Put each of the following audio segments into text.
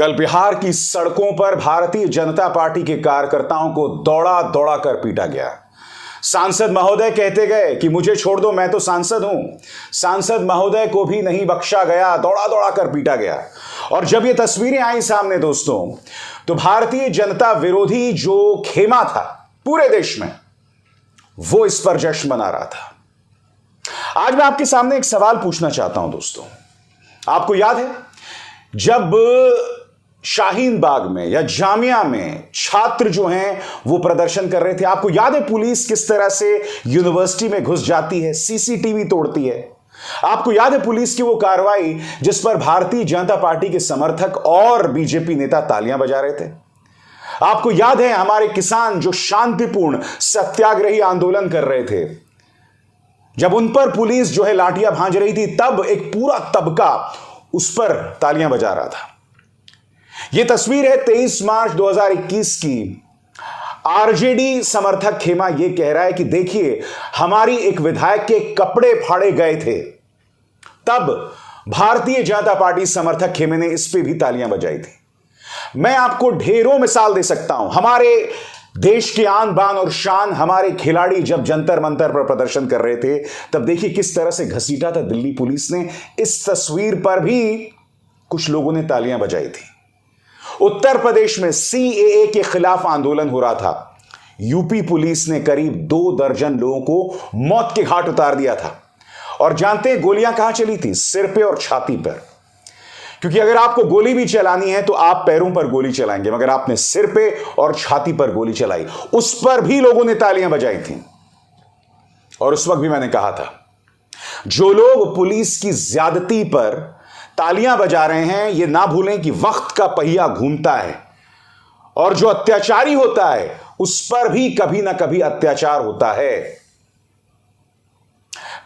कल बिहार की सड़कों पर भारतीय जनता पार्टी के कार्यकर्ताओं को दौड़ा दौड़ा कर पीटा गया। सांसद महोदय कहते गए कि मुझे छोड़ दो, मैं तो सांसद हूं। सांसद महोदय को भी नहीं बख्शा गया, दौड़ा दौड़ा कर पीटा गया। और जब ये तस्वीरें आई सामने दोस्तों, तो भारतीय जनता विरोधी जो खेमा था पूरे देश में, वो इस पर जश्न मना रहा था। आज मैं आपके सामने एक सवाल पूछना चाहता हूं दोस्तों। आपको याद है जब शाहीन बाग में या जामिया में छात्र जो हैं वो प्रदर्शन कर रहे थे, आपको याद है पुलिस किस तरह से यूनिवर्सिटी में घुस जाती है, सीसीटीवी तोड़ती है? आपको याद है पुलिस की वो कार्रवाई जिस पर भारतीय जनता पार्टी के समर्थक और बीजेपी नेता तालियां बजा रहे थे? आपको याद है हमारे किसान जो शांतिपूर्ण सत्याग्रही आंदोलन कर रहे थे, जब उन पर पुलिस जो है लाठियां भांज रही थी, तब एक पूरा तबका उस पर तालियां बजा रहा था। यह तस्वीर है 23 मार्च 2021 की। आरजेडी समर्थक खेमा यह कह रहा है कि देखिए, हमारी एक विधायक के कपड़े फाड़े गए थे। तब भारतीय जनता पार्टी समर्थक खेमे ने इस पे भी तालियां बजाई थी। मैं आपको ढेरों मिसाल दे सकता हूं। हमारे देश की आन बान और शान, हमारे खिलाड़ी जब जंतर मंतर पर प्रदर्शन कर रहे थे, तब देखिए किस तरह से घसीटा था दिल्ली पुलिस ने। इस तस्वीर पर भी कुछ लोगों ने तालियां बजाई थी। उत्तर प्रदेश में सीएए के खिलाफ आंदोलन हो रहा था। यूपी पुलिस ने करीब 2 दर्जन लोगों को मौत के घाट उतार दिया था। और जानते हैं गोलियां कहां चली थी? सिर पे और छाती पर। क्योंकि अगर आपको गोली भी चलानी है तो आप पैरों पर गोली चलाएंगे, मगर आपने सिर पे और छाती पर गोली चलाई, उस पर भी लोगों ने तालियां बजाई थी। और उस वक्त भी मैंने कहा था, जो लोग पुलिस की ज्यादती पर तालियां बजा रहे हैं, ये ना भूलें कि वक्त का पहिया घूमता है और जो अत्याचारी होता है उस पर भी कभी ना कभी अत्याचार होता है।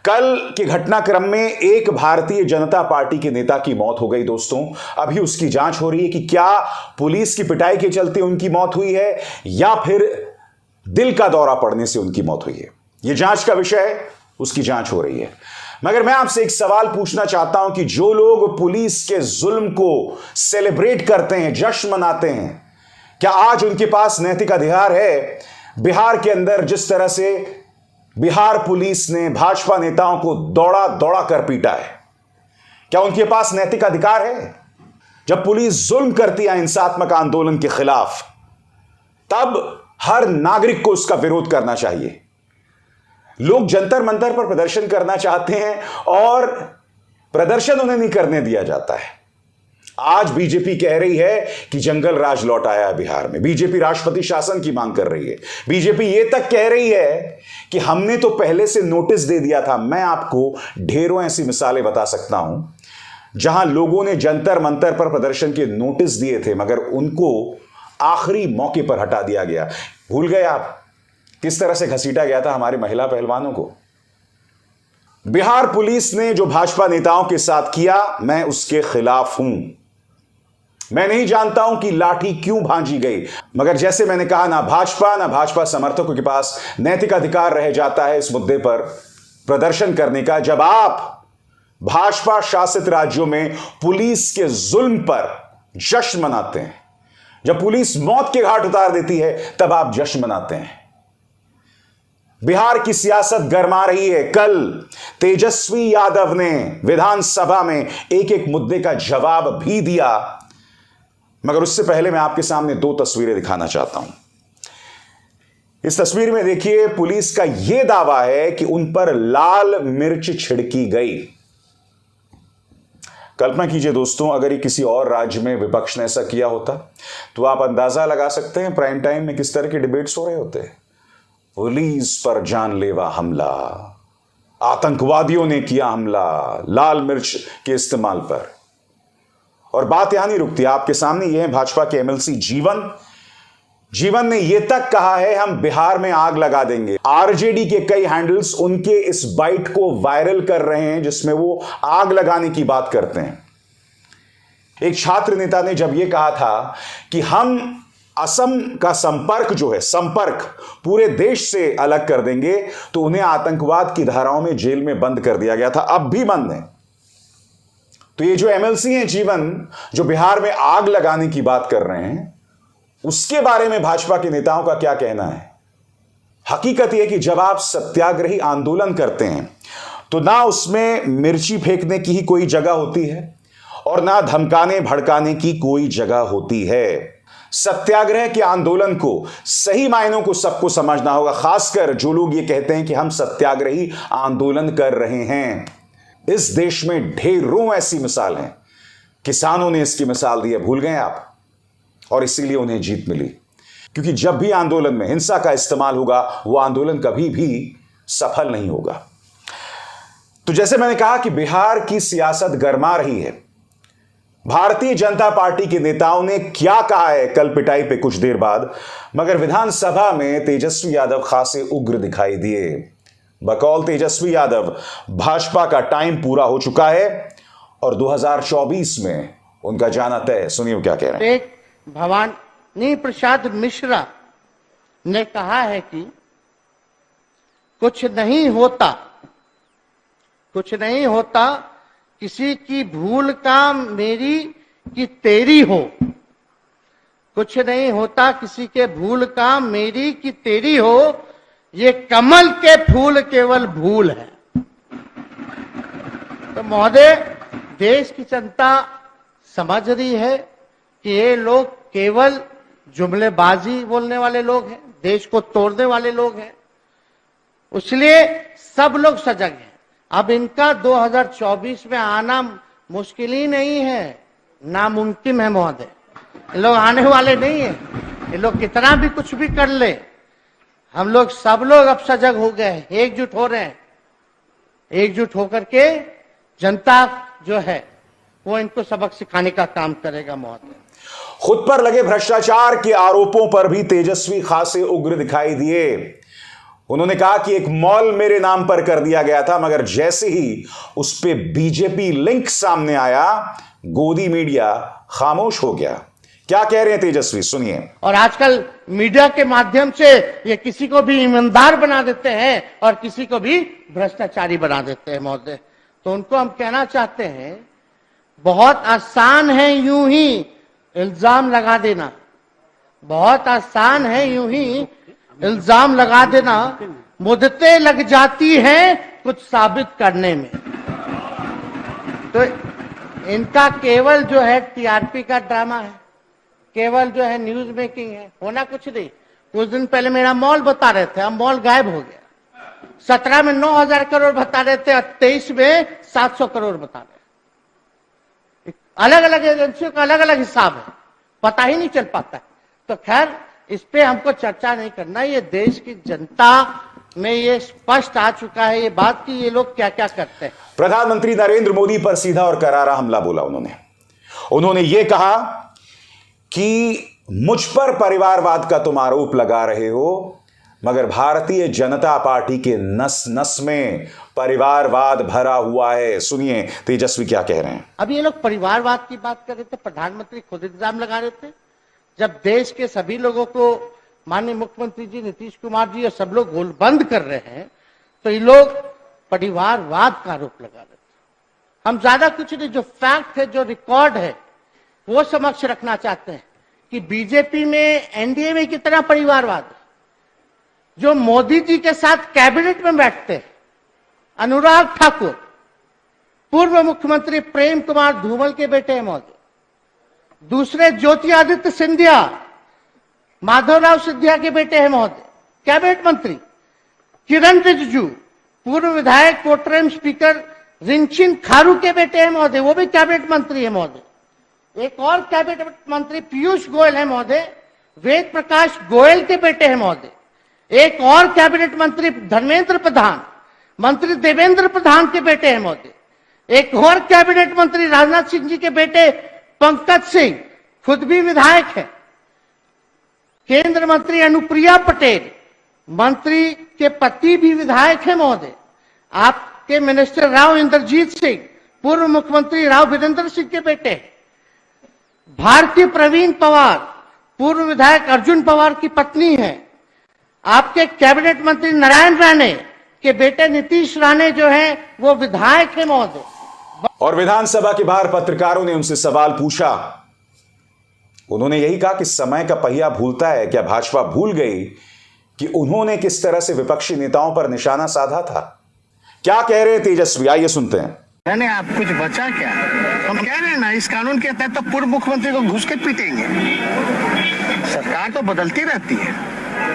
कल के घटनाक्रम में एक भारतीय जनता पार्टी के नेता की मौत हो गई दोस्तों। अभी उसकी जांच हो रही है कि क्या पुलिस की पिटाई के चलते उनकी मौत हुई है या फिर दिल का दौरा पड़ने से उनकी मौत हुई है। यह जांच का विषय है, उसकी जांच हो रही है। मगर मैं आपसे एक सवाल पूछना चाहता हूं कि जो लोग पुलिस के जुल्म को सेलिब्रेट करते हैं, जश्न मनाते हैं, क्या आज उनके पास नैतिक अधिकार है? बिहार के अंदर जिस तरह से बिहार पुलिस ने भाजपा नेताओं को दौड़ा दौड़ा कर पीटा है, क्या उनके पास नैतिक अधिकार है? जब पुलिस जुल्म करती है हिंसात्मक आंदोलन के खिलाफ, तब हर नागरिक को उसका विरोध करना चाहिए। लोग जंतर मंतर पर प्रदर्शन करना चाहते हैं और प्रदर्शन उन्हें नहीं करने दिया जाता है। आज बीजेपी कह रही है कि जंगल राज लौट आया है बिहार में। बीजेपी राष्ट्रपति शासन की मांग कर रही है। बीजेपी यह तक कह रही है कि हमने तो पहले से नोटिस दे दिया था। मैं आपको ढेरों ऐसी मिसालें बता सकता हूं जहां लोगों ने जंतर मंतर पर प्रदर्शन के नोटिस दिए थे, मगर उनको आखिरी मौके पर हटा दिया गया। भूल गए आप किस तरह से घसीटा गया था हमारे महिला पहलवानों को? बिहार पुलिस ने जो भाजपा नेताओं के साथ किया, मैं उसके खिलाफ हूं। मैं नहीं जानता हूं कि लाठी क्यों भांजी गई, मगर जैसे मैंने कहा, ना भाजपा समर्थकों के पास नैतिक अधिकार रह जाता है इस मुद्दे पर प्रदर्शन करने का, जब आप भाजपा शासित राज्यों में पुलिस के जुल्म पर जश्न मनाते हैं। जब पुलिस मौत के घाट उतार देती है, तब आप जश्न मनाते हैं। बिहार की सियासत गरमा रही है। कल तेजस्वी यादव ने विधानसभा में एक एक मुद्दे का जवाब भी दिया, मगर उससे पहले मैं आपके सामने 2 तस्वीरें दिखाना चाहता हूं। इस तस्वीर में देखिए, पुलिस का यह दावा है कि उन पर लाल मिर्च छिड़की गई। कल्पना कीजिए दोस्तों, अगर ये किसी और राज्य में विपक्ष ने ऐसा किया होता, तो आप अंदाजा लगा सकते हैं प्राइम टाइम में किस तरह के डिबेट्स हो रहे होते। पुलिस पर जानलेवा हमला, आतंकवादियों ने किया हमला लाल मिर्च के इस्तेमाल पर। और बात यहां नहीं रुकती। आपके सामने यह है भाजपा के एमएलसी जीवन ने यह तक कहा है, हम बिहार में आग लगा देंगे। आरजेडी के कई हैंडल्स उनके इस बाइट को वायरल कर रहे हैं जिसमें वो आग लगाने की बात करते हैं। एक छात्र नेता ने जब यह कहा था कि हम असम का संपर्क पूरे देश से अलग कर देंगे, तो उन्हें आतंकवाद की धाराओं में जेल में बंद कर दिया गया था। अब भी बंद है। तो ये जो एमएलसी हैं जीवन, जो बिहार में आग लगाने की बात कर रहे हैं, उसके बारे में भाजपा के नेताओं का क्या कहना है? हकीकत यह कि जब आप सत्याग्रही आंदोलन करते हैं तो ना उसमें मिर्ची फेंकने की ही कोई जगह होती है और ना धमकाने भड़काने की कोई जगह होती है। सत्याग्रह के आंदोलन को सही मायनों को सबको समझना होगा, खासकर जो लोग ये कहते हैं कि हम सत्याग्रही आंदोलन कर रहे हैं। इस देश में ढेरों ऐसी मिसाल हैं। किसानों ने इसकी मिसाल दी है, भूल गए आप? और इसीलिए उन्हें जीत मिली, क्योंकि जब भी आंदोलन में हिंसा का इस्तेमाल होगा वो आंदोलन कभी भी सफल नहीं होगा। तो जैसे मैंने कहा कि बिहार की सियासत गरमा रही है। भारतीय जनता पार्टी के नेताओं ने क्या कहा है कल पिटाई पे कुछ देर बाद, मगर विधानसभा में तेजस्वी यादव खासे उग्र दिखाई दिए। बकौल तेजस्वी यादव, भाजपा का टाइम पूरा हो चुका है और 2024 में उनका जाना तय। सुनिए क्या कह रहे हैं। भवानी प्रसाद मिश्रा ने कहा है कि कुछ नहीं होता किसी की भूल का मेरी कि तेरी हो, कुछ नहीं होता किसी के भूल का मेरी कि तेरी हो, ये कमल के फूल केवल भूल है। तो महोदय, देश की जनता समझ रही है कि ये लोग केवल जुमलेबाजी बोलने वाले लोग हैं, देश को तोड़ने वाले लोग हैं, इसलिए सब लोग सजग हैं। अब इनका 2024 में आना मुश्किल ही नहीं है, नामुमकिन है महोदय। ये लोग आने वाले नहीं है। ये लोग कितना भी कुछ भी कर ले, हम लोग सब लोग अब सजग हो गए, एकजुट हो रहे हैं। एकजुट होकर के जनता जो है वो इनको सबक सिखाने का काम करेगा महोदय। खुद पर लगे भ्रष्टाचार के आरोपों पर भी तेजस्वी खासे उग्र दिखाई दिए। उन्होंने कहा कि एक मॉल मेरे नाम पर कर दिया गया था, मगर जैसे ही उस पे बीजेपी लिंक सामने आया, गोदी मीडिया खामोश हो गया। क्या कह रहे हैं तेजस्वी, सुनिए। और आजकल मीडिया के माध्यम से ये किसी को भी ईमानदार बना देते हैं और किसी को भी भ्रष्टाचारी बना देते हैं महोदय। तो उनको हम कहना चाहते हैं, बहुत आसान है यूं ही इल्जाम लगा देना, बहुत आसान है यूं ही इल्जाम लगा देना, मुद्दतें लग जाती हैं कुछ साबित करने में। तो इनका केवल जो है टीआरपी का ड्रामा है, केवल जो है न्यूज मेकिंग है, होना कुछ नहीं। कुछ दिन पहले मेरा मॉल बता रहे थे, अब मॉल गायब हो गया। 17 में 9,000 करोड़ बता रहे थे और 23 में 700 करोड़ बता रहे। अलग अलग एजेंसियों का अलग अलग हिसाब है, पता ही नहीं चल पाता है। तो खैर, इस पे हमको चर्चा नहीं करना। ये देश की जनता में ये स्पष्ट आ चुका है ये बात कि ये लोग क्या क्या करते हैं। प्रधानमंत्री नरेंद्र मोदी पर सीधा और करारा हमला बोला उन्होंने ये कहा कि मुझ पर परिवारवाद का तुम आरोप लगा रहे हो, मगर भारतीय जनता पार्टी के नस नस में परिवारवाद भरा हुआ है। सुनिए तेजस्वी क्या कह रहे हैं। अब ये लोग परिवारवाद की बात कर रहे थे, प्रधानमंत्री खुद इल्जाम लगा रहे थे। जब देश के सभी लोगों को माननीय मुख्यमंत्री जी, नीतीश कुमार जी और सब लोग गोलबंद कर रहे हैं, तो ये लोग परिवारवाद का आरोप लगा रहे थे। हम ज्यादा कुछ नहीं, जो फैक्ट है, जो रिकॉर्ड है, वो समक्ष रखना चाहते हैं कि बीजेपी में, एनडीए में कितना परिवारवाद है। जो मोदी जी के साथ कैबिनेट में बैठते हैं, अनुराग ठाकुर पूर्व मुख्यमंत्री प्रेम कुमार धूमल के बेटे हैं महोदय। दूसरे ज्योतिरादित्य सिंधिया माधवराव सिंधिया के बेटे हैं महोदय, कैबिनेट मंत्री। किरण रिजिजू पूर्व विधायक कोटरेम स्पीकर रिंचिन खारू के बेटे हैं महोदय, वो भी कैबिनेट मंत्री है महोदय। एक और कैबिनेट मंत्री पीयूष गोयल है महोदय, वेद प्रकाश गोयल के बेटे हैं महोदय। एक और कैबिनेट मंत्री धर्मेंद्र प्रधान, मंत्री देवेंद्र प्रधान के बेटे हैं महोदय। एक और कैबिनेट मंत्री राजनाथ सिंह जी के बेटे पंकज सिंह, खुद भी विधायक है। केंद्र मंत्री अनुप्रिया पटेल, मंत्री के पति भी विधायक है महोदय। आपके मिनिस्टर राव इंद्रजीत सिंह पूर्व मुख्यमंत्री राव वीरेंद्र सिंह के बेटे हैं। भारतीय प्रवीण पवार पूर्व विधायक अर्जुन पवार की पत्नी है। आपके कैबिनेट मंत्री नारायण राणे के बेटे नीतीश राणे जो है वो विधायक है महोदय। और विधानसभा के बाहर पत्रकारों ने उनसे सवाल पूछा। उन्होंने यही कहा कि समय का पहिया भूलता है। क्या भाजपा भूल गई कि उन्होंने किस तरह से विपक्षी नेताओं पर निशाना साधा था? क्या कह रहे हैं तेजस्वी, आइए सुनते हैं। मैंने आप कुछ बचा क्या? हम कह रहे हैं ना, इस कानून के तहत तो पूर्व मुख्यमंत्री को घुस के पीटेंगे। सरकार तो बदलती रहती है,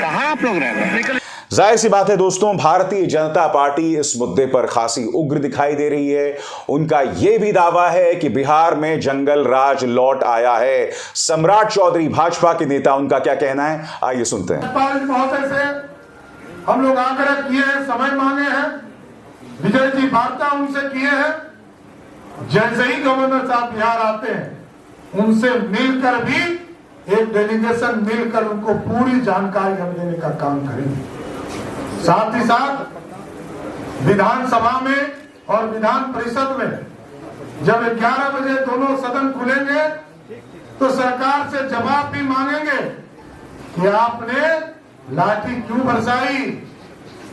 कहाँ आप लोग रह रहे हैं? जाहिर सी बात है दोस्तों, भारतीय जनता पार्टी इस मुद्दे पर खासी उग्र दिखाई दे रही है। उनका यह भी दावा है कि बिहार में जंगल राज लौट आया है। सम्राट चौधरी भाजपा के नेता, उनका क्या कहना है, आइए सुनते हैं। महोदय से हम लोग आग्रह किए हैं, समय मांगे हैं, विजय जी वार्ता उनसे किए हैं। जैसे ही गवर्नर साहब बिहार आते हैं उनसे मिलकर भी एक डेलीगेशन मिलकर उनको पूरी जानकारी हम देने का काम करेंगे। साथ ही साथ विधानसभा में और विधान परिषद में जब 11 बजे दोनों सदन खुलेंगे तो सरकार से जवाब भी मांगेंगे कि आपने लाठी क्यों बरसाई।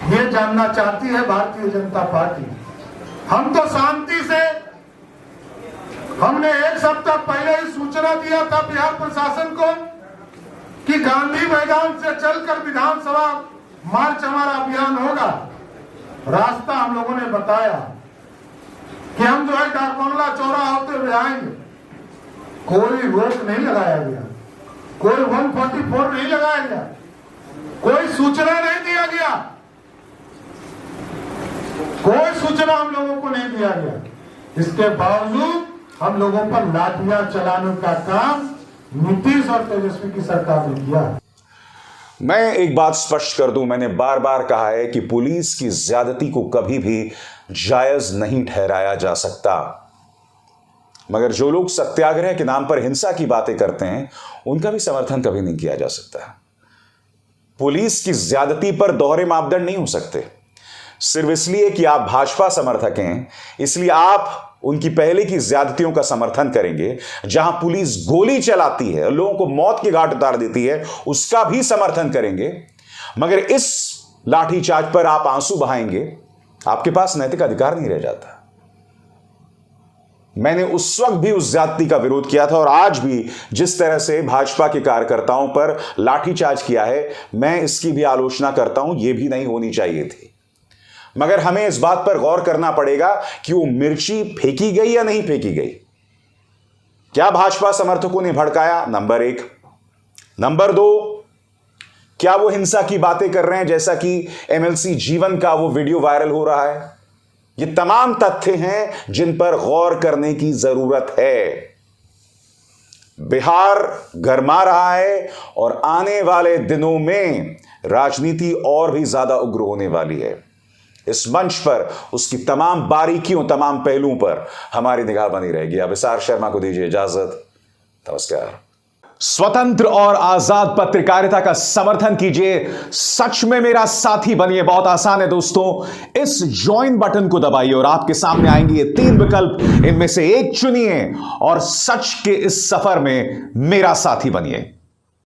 ये जानना चाहती है भारतीय जनता पार्टी। हम तो शांति से, हमने एक सप्ताह पहले ही सूचना दिया था बिहार प्रशासन को कि गांधी मैदान से चलकर विधानसभा मार्च हमारा अभियान होगा। रास्ता हम लोगों ने बताया कि हम जो है डाकबंगला चौराहा होते हुए आएंगे। कोई रोक नहीं लगाया गया, कोई 144 नहीं लगाया गया, कोई सूचना नहीं दिया गया, कोई सूचना हम लोगों को नहीं दिया गया। इसके बावजूद हम लोगों पर लाठियां चलाने का काम नीतीश और तेजस्वी की सरकार ने किया। मैं एक बात स्पष्ट कर दूं, मैंने बार बार कहा है कि पुलिस की ज्यादती को कभी भी जायज नहीं ठहराया जा सकता, मगर जो लोग सत्याग्रह के नाम पर हिंसा की बातें करते हैं उनका भी समर्थन कभी नहीं किया जा सकता। पुलिस की ज्यादती पर दोहरे मापदंड नहीं हो सकते। सिर्फ इसलिए कि आप भाजपा समर्थक हैं इसलिए आप उनकी पहले की ज्यादतियों का समर्थन करेंगे। जहां पुलिस गोली चलाती है, लोगों को मौत के घाट उतार देती है, उसका भी समर्थन करेंगे, मगर इस लाठीचार्ज पर आप आंसू बहाएंगे, आपके पास नैतिक अधिकार नहीं रह जाता। मैंने उस वक्त भी उस ज्यादती का विरोध किया था और आज भी जिस तरह से भाजपा के कार्यकर्ताओं पर लाठीचार्ज किया है, मैं इसकी भी आलोचना करता हूं। यह भी नहीं होनी चाहिए थी, मगर हमें इस बात पर गौर करना पड़ेगा कि वो मिर्ची फेंकी गई या नहीं फेंकी गई। क्या भाजपा समर्थकों ने भड़काया? नंबर 1। नंबर 2, क्या वो हिंसा की बातें कर रहे हैं जैसा कि एमएलसी जीवन का वो वीडियो वायरल हो रहा है? ये तमाम तथ्य हैं जिन पर गौर करने की जरूरत है। बिहार गरमा रहा है और आने वाले दिनों में राजनीति और भी ज्यादा उग्र होने वाली है। इस मंच पर उसकी तमाम बारीकियों, तमाम पहलुओं पर हमारी निगाह बनी रहेगी। अब विशार शर्मा को दीजिए इजाजत। नमस्कार। स्वतंत्र और आजाद पत्रकारिता का समर्थन कीजिए, सच में मेरा साथी बनिए। बहुत आसान है दोस्तों, इस ज्वाइन बटन को दबाइए और आपके सामने आएंगे ये 3 विकल्प, इनमें से एक चुनिए और सच के इस सफर में मेरा साथी बनिए।